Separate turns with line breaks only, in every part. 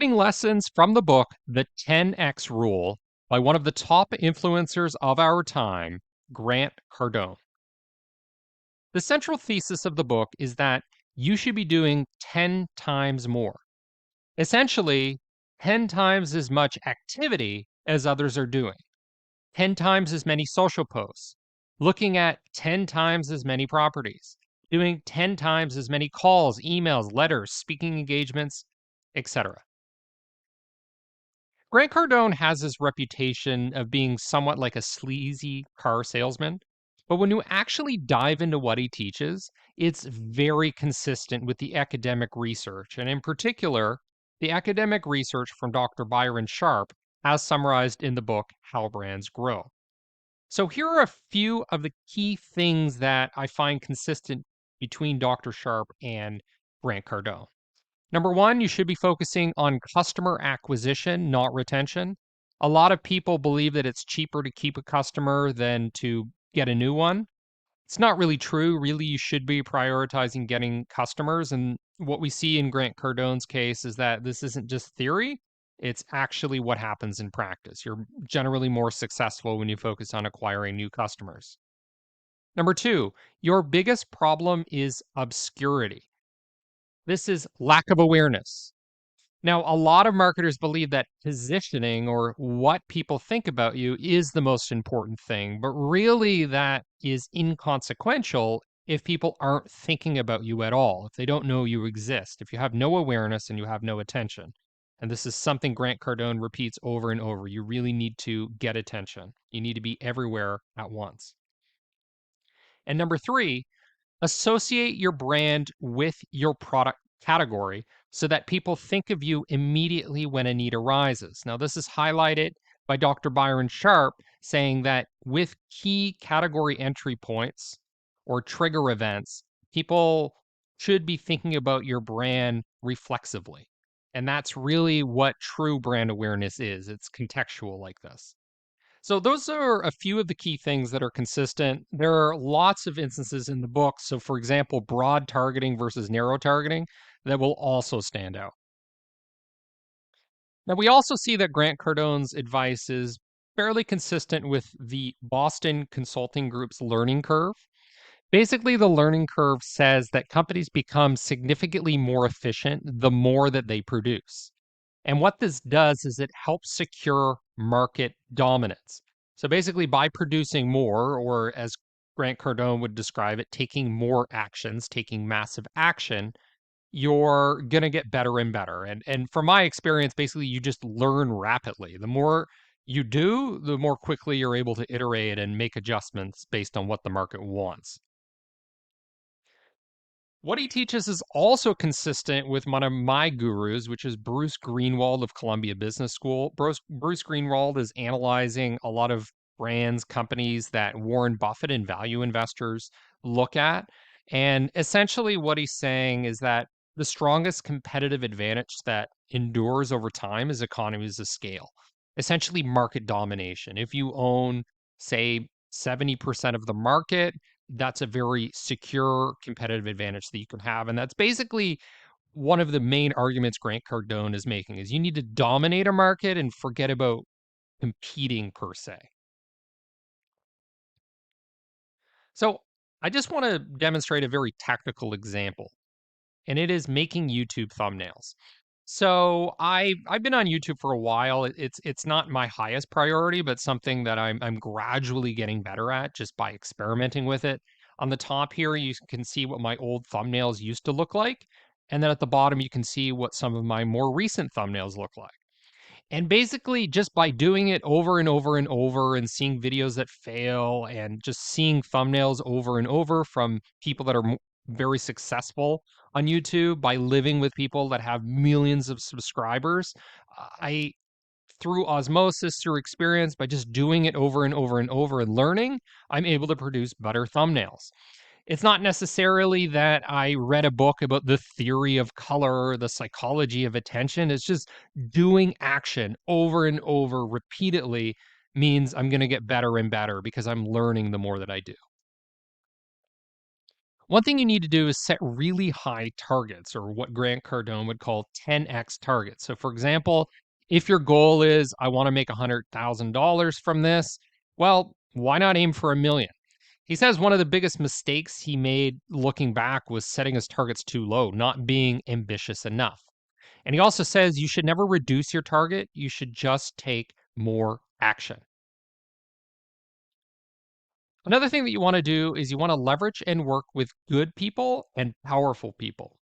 Taking lessons from the book, The 10X Rule, by one of the top influencers of our time, Grant Cardone. The central thesis of the book is that you should be doing 10 times more. Essentially, 10 times as much activity as others are doing, 10 times as many social posts, looking at 10 times as many properties, doing 10 times as many calls, emails, letters, speaking engagements, etc. Grant Cardone has this reputation of being somewhat like a sleazy car salesman, but when you actually dive into what he teaches, it's very consistent with the academic research, and in particular, the academic research from Dr. Byron Sharp, as summarized in the book How Brands Grow. So here are a few of the key things that I find consistent between Dr. Sharp and Grant Cardone. Number one, you should be focusing on customer acquisition, not retention. A lot of people believe that it's cheaper to keep a customer than to get a new one. It's not really true. Really, you should be prioritizing getting customers. And what we see in Grant Cardone's case is that this isn't just theory, it's actually what happens in practice. You're generally more successful when you focus on acquiring new customers. Number two, your biggest problem is obscurity. This is lack of awareness. Now, a lot of marketers believe that positioning or what people think about you is the most important thing, but really that is inconsequential if people aren't thinking about you at all, if they don't know you exist, if you have no awareness and you have no attention. And this is something Grant Cardone repeats over and over. You really need to get attention. You need to be everywhere at once. And number three, associate your brand with your product category so that people think of you immediately when a need arises. Now, this is highlighted by Dr. Byron Sharp saying that with key category entry points or trigger events, people should be thinking about your brand reflexively. And that's really what true brand awareness is. It's contextual like this. So those are a few of the key things that are consistent. There are lots of instances in the book. So for example, broad targeting versus narrow targeting that will also stand out. Now we also see that Grant Cardone's advice is fairly consistent with the Boston Consulting Group's learning curve. Basically, the learning curve says that companies become significantly more efficient the more that they produce. And what this does is it helps secure market dominance. So basically, by producing more, or as Grant Cardone would describe it, taking more actions, taking massive action, you're going to get better and better. And from my experience, basically, you just learn rapidly. The more you do, the more quickly you're able to iterate and make adjustments based on what the market wants. What he teaches is also consistent with one of my gurus, which is Bruce Greenwald of Columbia Business School. Bruce Greenwald is analyzing a lot of brands, companies that Warren Buffett and value investors look at. And essentially, what he's saying is that the strongest competitive advantage that endures over time is economies of scale, essentially market domination. If you own, say, 70% of the market, that's a very secure competitive advantage that you can have. And that's basically one of the main arguments Grant Cardone is making is you need to dominate a market and forget about competing per se. So I just want to demonstrate a very technical example, and it is making YouTube thumbnails. So I've been on YouTube for a while. It's not my highest priority, but something that I'm gradually getting better at just by experimenting with it. On the top here, you can see what my old thumbnails used to look like, and then at the bottom you can see what some of my more recent thumbnails look like. And basically, just by doing it over and over and over and seeing videos that fail and just seeing thumbnails over and over from people that are very successful on YouTube, by living with people that have millions of subscribers, I, through osmosis, through experience, by just doing it over and over and over and learning, I'm able to produce better thumbnails. It's not necessarily that I read a book about the theory of color, the psychology of attention. It's just doing action over and over repeatedly means I'm going to get better and better because I'm learning the more that I do. One thing you need to do is set really high targets, or what Grant Cardone would call 10x targets. So, for example, if your goal is, I want to make $100,000 from this, well, why not aim for 1 million? He says one of the biggest mistakes he made looking back was setting his targets too low, not being ambitious enough. And he also says you should never reduce your target, you should just take more action. Another thing that you want to do is you want to leverage and work with good people and powerful people.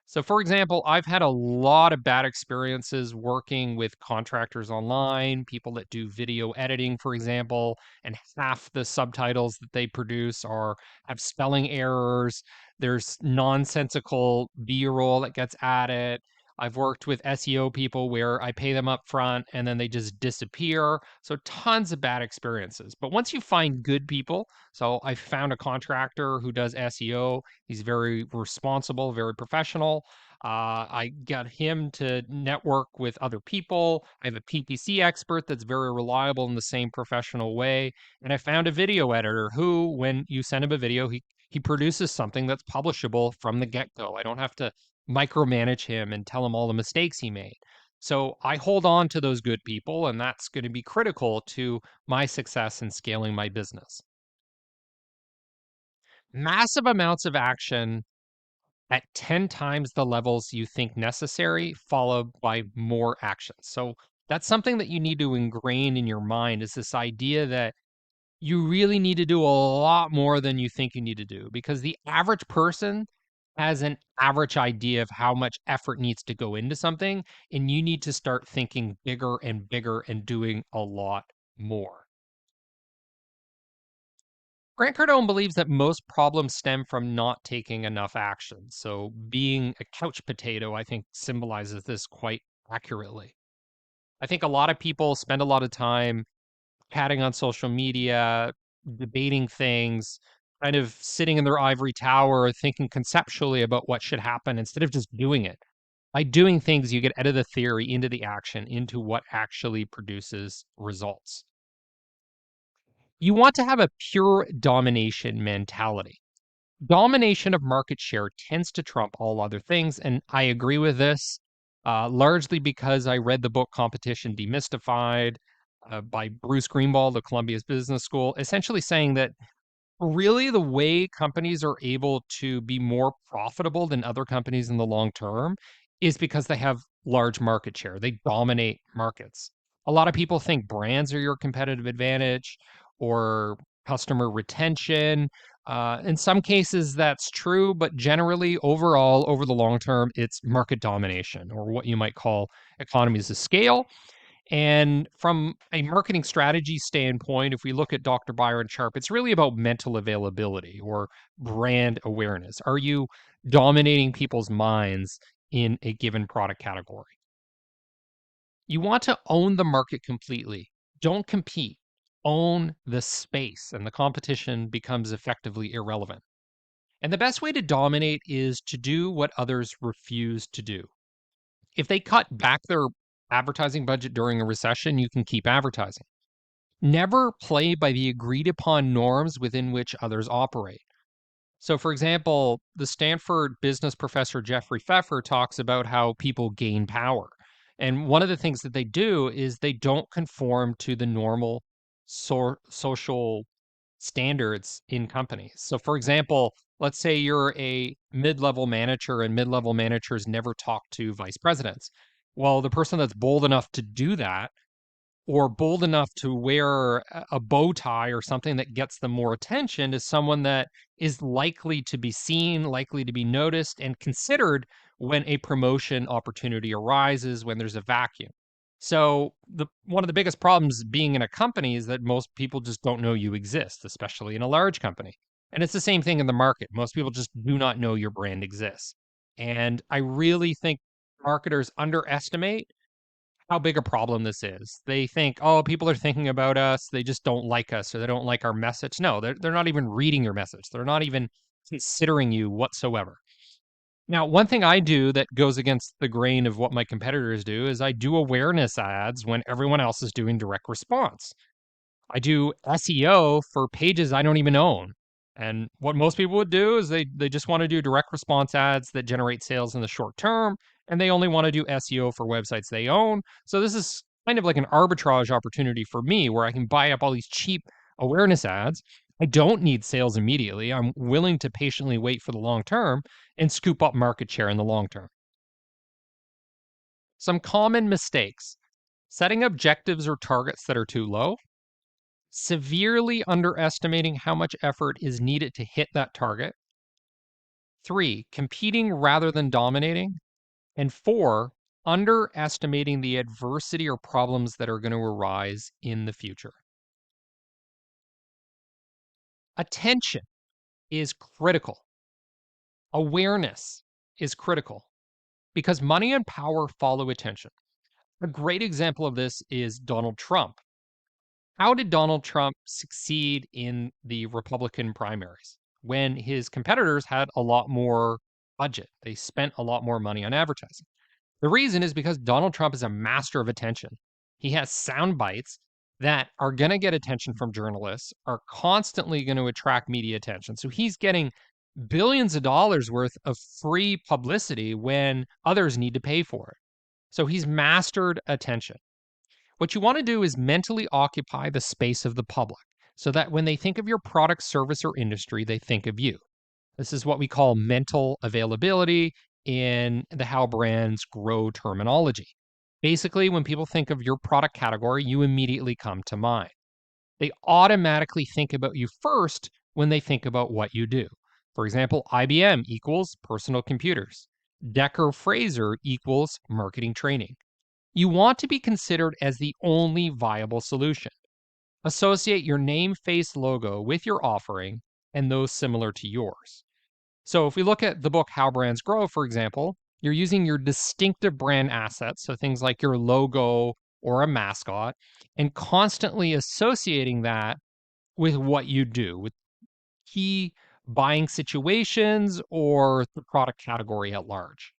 So, for example, I've had a lot of bad experiences working with contractors online, people that do video editing, for example, and half the subtitles that they produce have spelling errors. There's nonsensical B-roll that gets added. I've worked with SEO people where I pay them up front and then they just disappear. So tons of bad experiences. But once you find good people, so I found a contractor who does SEO. He's very responsible, very professional. I got him to network with other people. I have a PPC expert that's very reliable in the same professional way. And I found a video editor who, when you send him a video, he produces something that's publishable from the get-go. I don't have to micromanage him and tell him all the mistakes he made. So I hold on to those good people, and that's going to be critical to my success in scaling my business. Massive amounts of action at 10 times the levels you think necessary, followed by more actions. So that's something that you need to ingrain in your mind, is this idea that you really need to do a lot more than you think you need to do, because the average person has an average idea of how much effort needs to go into something, and you need to start thinking bigger and bigger and doing a lot more. Grant Cardone believes that most problems stem from not taking enough action. So, being a couch potato, I think, symbolizes this quite accurately. I think a lot of people spend a lot of time chatting on social media, debating things, kind of sitting in their ivory tower, thinking conceptually about what should happen instead of just doing it. By doing things, you get out of the theory into the action, into what actually produces results. You want to have a pure domination mentality. Domination of market share tends to trump all other things, and I agree with this, largely because I read the book Competition Demystified by Bruce Greenwald of Columbia's Business School, essentially saying that really the way companies are able to be more profitable than other companies in the long term is because they have large market share. They dominate markets. A lot of people think brands are your competitive advantage or customer retention. In some cases, that's true, but generally, overall, over the long term, it's market domination, or what you might call economies of scale. And from a marketing strategy standpoint, if we look at Dr. Byron Sharp, it's really about mental availability or brand awareness. Are you dominating people's minds in a given product category? You want to own the market completely. Don't compete. Own the space, and the competition becomes effectively irrelevant. And the best way to dominate is to do what others refuse to do. If they cut back their advertising budget during a recession, you can keep advertising. Never play by the agreed upon norms within which others operate. So, for example, the Stanford business professor Jeffrey Pfeffer talks about how people gain power. And one of the things that they do is they don't conform to the normal social standards in companies. So, for example, let's say you're a mid level manager and mid level managers never talk to vice presidents. Well, the person that's bold enough to do that, or bold enough to wear a bow tie or something that gets them more attention, is someone that is likely to be seen, likely to be noticed, and considered when a promotion opportunity arises, when there's a vacuum. So one of the biggest problems being in a company is that most people just don't know you exist, especially in a large company. And it's the same thing in the market. Most people just do not know your brand exists. And I really think marketers underestimate how big a problem this is. They think, oh, people are thinking about us. They just don't like us, or they don't like our message. No, they're not even reading your message. They're not even considering you whatsoever. Now, one thing I do that goes against the grain of what my competitors do is I do awareness ads when everyone else is doing direct response. I do SEO for pages I don't even own. And what most people would do is they just want to do direct response ads that generate sales in the short term, and they only want to do SEO for websites they own. So this is kind of like an arbitrage opportunity for me where I can buy up all these cheap awareness ads. I don't need sales immediately. I'm willing to patiently wait for the long term and scoop up market share in the long term. Some common mistakes: setting objectives or targets that are too low, severely underestimating how much effort is needed to hit that target. 3, competing rather than dominating. And 4, underestimating the adversity or problems that are going to arise in the future. Attention is critical. Awareness is critical because money and power follow attention. A great example of this is Donald Trump. How did Donald Trump succeed in the Republican primaries when his competitors had a lot more budget? They spent a lot more money on advertising. The reason is because Donald Trump is a master of attention. He has sound bites that are going to get attention from journalists, are constantly going to attract media attention. So he's getting billions of dollars worth of free publicity when others need to pay for it. So he's mastered attention. What you want to do is mentally occupy the space of the public so that when they think of your product, service, or industry, they think of you. This is what we call mental availability in the How Brands Grow terminology. Basically, when people think of your product category, you immediately come to mind. They automatically think about you first when they think about what you do. For example, IBM equals personal computers. Dekker Fraser equals marketing training. You want to be considered as the only viable solution. Associate your name, face, logo with your offering and those similar to yours. So if we look at the book How Brands Grow, for example, you're using your distinctive brand assets, so things like your logo or a mascot, and constantly associating that with what you do, with key buying situations or the product category at large.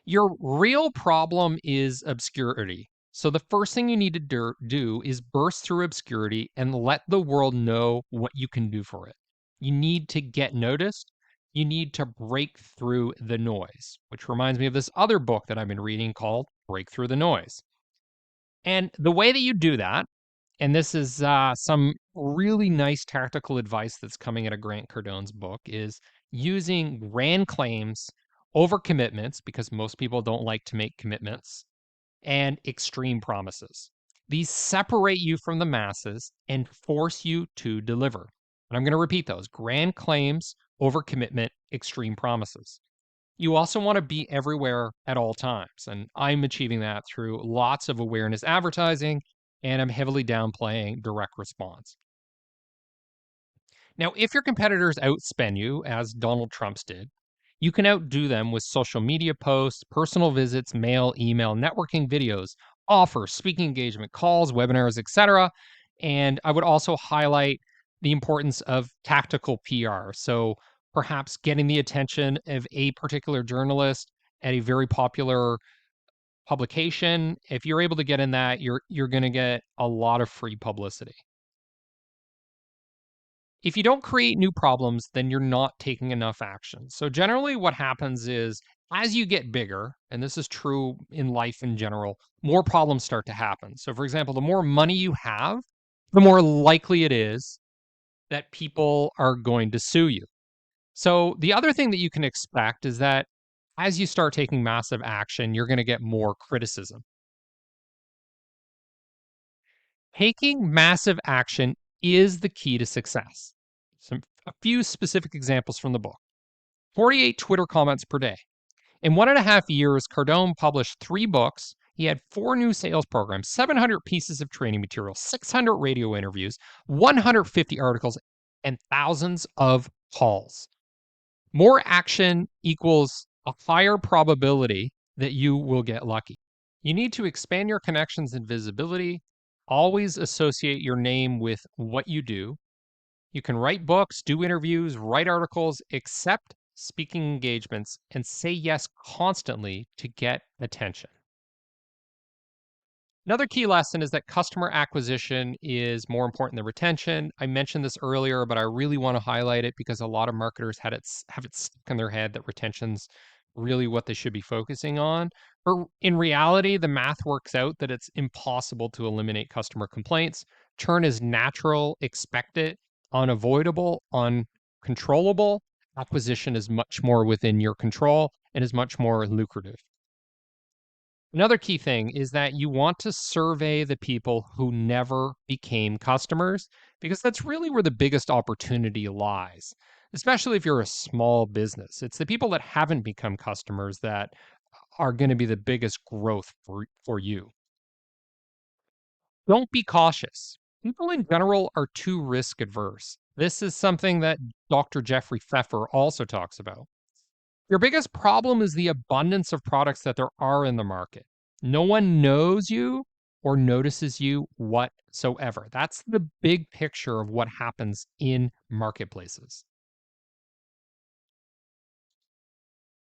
Your real problem is obscurity. So the first thing you need to do is burst through obscurity and let the world know what you can do for it. You need to get noticed. You need to break through the noise, which reminds me of this other book that I've been reading called Break Through the Noise. And the way that you do that, and this is some really nice tactical advice that's coming out of Grant Cardone's book, is using grand claims over commitments, because most people don't like to make commitments, and extreme promises. These separate you from the masses and force you to deliver. And I'm going to repeat those: grand claims over commitment, extreme promises. You also want to be everywhere at all times. And I'm achieving that through lots of awareness advertising, and I'm heavily downplaying direct response. Now, if your competitors outspend you, as Donald Trump's did, you can outdo them with social media posts, personal visits, mail, email, networking videos, offers, speaking engagement, calls, webinars, etc. And I would also highlight the importance of tactical PR. So perhaps getting the attention of a particular journalist at a very popular publication. If you're able to get in that, you're going to get a lot of free publicity. If you don't create new problems, then you're not taking enough action. So generally what happens is, as you get bigger, and this is true in life in general, more problems start to happen. So for example, the more money you have, the more likely it is that people are going to sue you. So the other thing that you can expect is that as you start taking massive action, you're going to get more criticism. Taking massive action is the key to success. A few specific examples from the book. 48 Twitter comments per day. In 1.5 years, Cardone published 3 books. He had 4 new sales programs, 700 pieces of training material, 600 radio interviews, 150 articles, and thousands of calls. More action equals a higher probability that you will get lucky. You need to expand your connections and visibility. Always associate your name with what you do. You can write books, do interviews, write articles, accept speaking engagements, and say yes constantly to get attention. Another key lesson is that customer acquisition is more important than retention. I mentioned this earlier, but I really want to highlight it because a lot of marketers have it stuck in their head that retention's really what they should be focusing on. But in reality, the math works out that it's impossible to eliminate customer complaints. Churn is natural, expected, unavoidable, uncontrollable. Acquisition is much more within your control and is much more lucrative. Another key thing is that you want to survey the people who never became customers because that's really where the biggest opportunity lies, especially if you're a small business. It's the people that haven't become customers that are going to be the biggest growth for you. Don't be cautious. People in general are too risk adverse. This is something that Dr. Jeffrey Pfeffer also talks about. Your biggest problem is the abundance of products that there are in the market. No one knows you or notices you whatsoever. That's the big picture of what happens in marketplaces.